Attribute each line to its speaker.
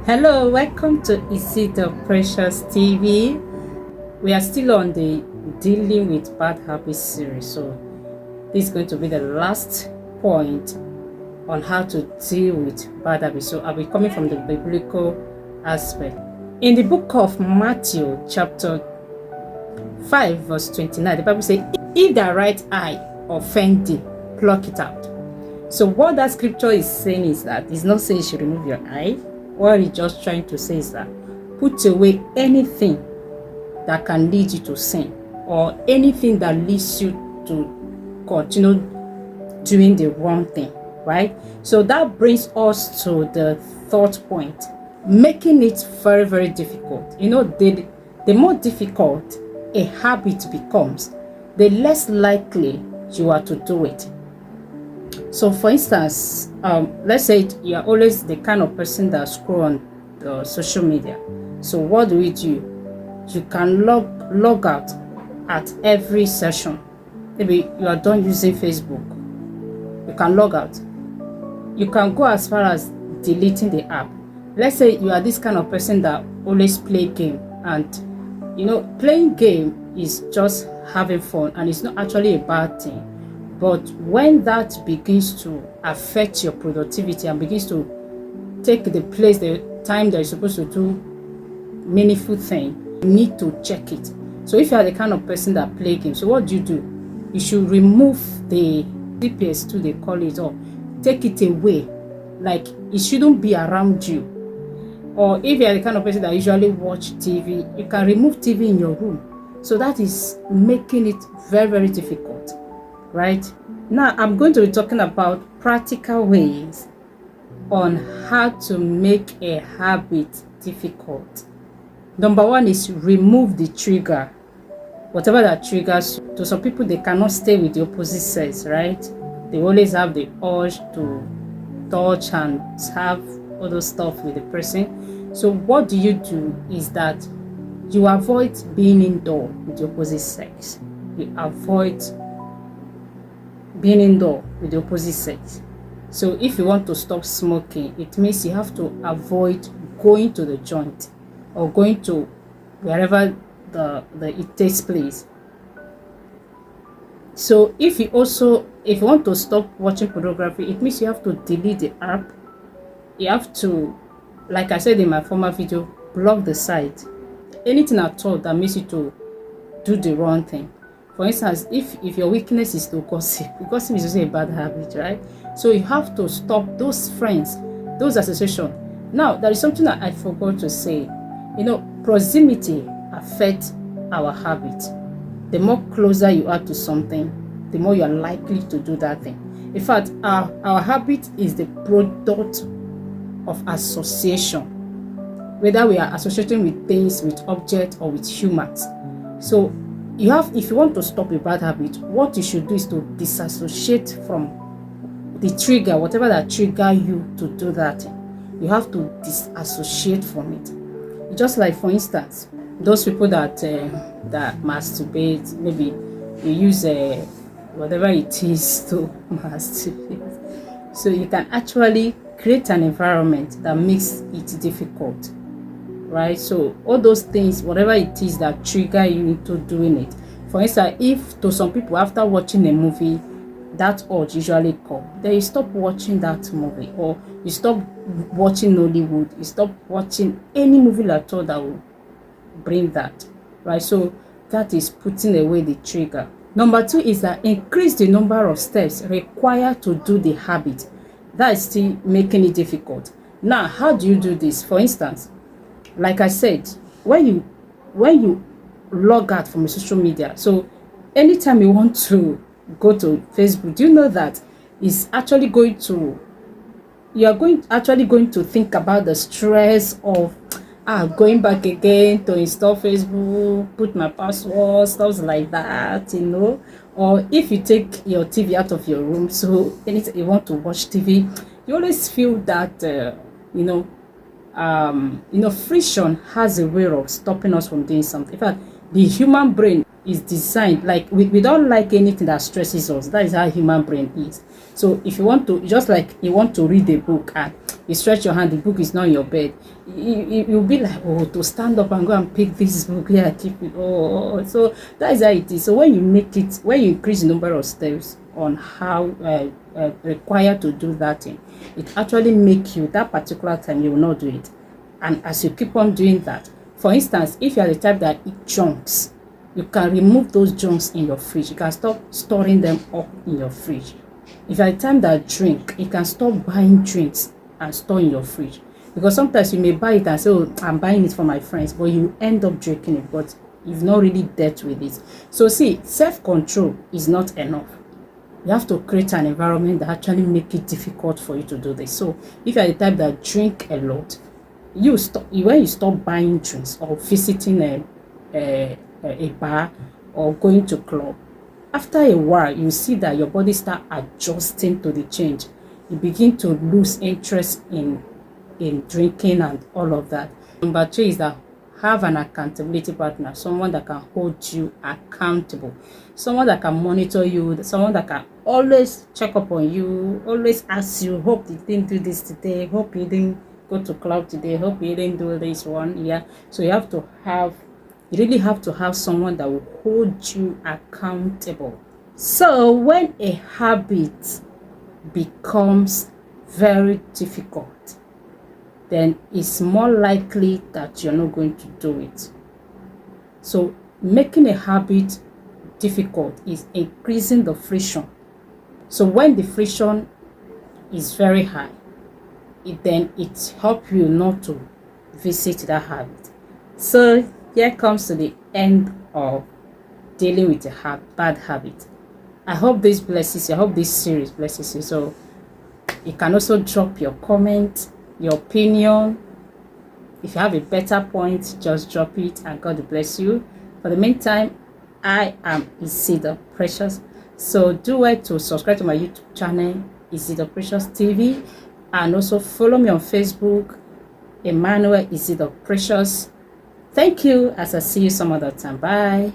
Speaker 1: Hello, welcome to Is It a Precious TV. We are still on the Dealing with Bad Habits series. So, this is going to be the last point on how to deal with bad habits. So, I'll be coming from the biblical aspect. In the book of Matthew, chapter 5, verse 29, the Bible says, "If thy right eye offend thee, pluck it out." So, what that scripture is saying is that it's not saying you should remove your eye. What it's just trying to say is that put away anything that can lead you to sin or anything that leads you to continue doing the wrong thing, right? So that brings us to the third point, making it very, very difficult. The more difficult a habit becomes, the less likely you are to do it. So for instance, let's say you are always the kind of person that scroll on the social media. So what do? You can log out at every session. Maybe you are done using Facebook, you can log out. You can go as far as deleting the app. Let's say you are this kind of person that always play game, and playing game is just having fun and it's not actually a bad thing. But when that begins to affect your productivity and begins to take the place, the time that you're supposed to do meaningful thing, you need to check it. So if you are the kind of person that play games, so what do? You should remove the PS2, they call it, or take it away. Like, it shouldn't be around you. Or if you are the kind of person that usually watch TV, you can remove TV in your room. So that is making it very, very difficult. Right now, I'm going to be talking about practical ways on how to make a habit difficult. Number one is remove the trigger, whatever that triggers you. To some people, they cannot stay with the opposite sex, right? They always have the urge to touch and have all those stuff with the person. So what do is that you avoid being indoor with the opposite sex. You avoid being indoor with the opposite sex. So if you want to stop smoking, it means you have to avoid going to the joint or going to wherever it takes place. So if you want to stop watching pornography, it means you have to delete the app. You have to, like I said in my former video, block the site. Anything at all that makes you to do the wrong thing. For instance, if your weakness is to gossip is also a bad habit, right? So you have to stop those friends, those associations. Now, there is something that I forgot to say. Proximity affects our habit. The more closer you are to something, the more you are likely to do that thing. In fact, our habit is the product of association, whether we are associating with things, with objects, or with humans. So if you want to stop a bad habit, what you should do is to disassociate from the trigger, whatever that trigger you to do that. You have to disassociate from it. Just like, for instance, those people that masturbate, maybe you use whatever it is to masturbate. So you can actually create an environment that makes it difficult. Right? So all those things, whatever it is that trigger you into doing it. For instance, if to some people after watching a movie, that urge usually comes, then you stop watching that movie, or you stop watching Nollywood, you stop watching any movie at all that will bring that. Right? So that is putting away the trigger. Number two is that increase the number of steps required to do the habit. That is still making it difficult. Now, how do you do this? For instance, like I said, when you log out from social media, so anytime you want to go to Facebook, do you know that it's actually actually going to think about the stress of going back again to install Facebook, put my password, stuff like that, or if you take your TV out of your room, so anytime you want to watch TV, you always feel that friction has a way of stopping us from doing something. In fact, the human brain is designed, like we don't like anything that stresses us. That is how human brain is. So if you want to, just like you want to read a book and you stretch your hand, the book is not in your bed, you'll be like, oh, to stand up and go and pick this book, yeah, keep it. So that is how it is. So when you make it, when you increase the number of steps on how required to do that thing, it actually make you that particular time you will not do it. And as you keep on doing that, for instance, if you are the type that eat junks, you can remove those junks in your fridge. You can stop storing them up in your fridge. If you are the type that drink, you can stop buying drinks and store in your fridge. Because sometimes you may buy it and say, oh, I'm buying it for my friends, but you end up drinking it, but you've not really dealt with it. So see, self-control is not enough. You have to create an environment that actually make it difficult for you to do this. So if you are the type that drink a lot, when you stop buying drinks or visiting a bar or going to club, after a while you see that your body start adjusting to the change. You begin to lose interest in drinking and all of that. Number 3 is that have an accountability partner, someone that can hold you accountable, someone that can monitor you, someone that can always check up on you, always ask you, hope you didn't do this today, hope you didn't go to club today, hope you didn't do this one. Yeah, so you really have to have someone that will hold you accountable. So when a habit becomes very difficult, then it's more likely that you're not going to do it. So making a habit difficult is increasing the friction. So when the friction is very high, it helps you not to visit that habit. So here comes to the end of dealing with a bad habit. I hope this blesses you. I hope this series blesses you. So you can also drop your comment, your opinion. If you have a better point, just drop it and God bless you. For the meantime, I am Isidore Precious. So do well to subscribe to my YouTube channel, Isidore Precious TV, and also follow me on Facebook, Emmanuel Isidore Precious. Thank you, as I see you some other time. Bye.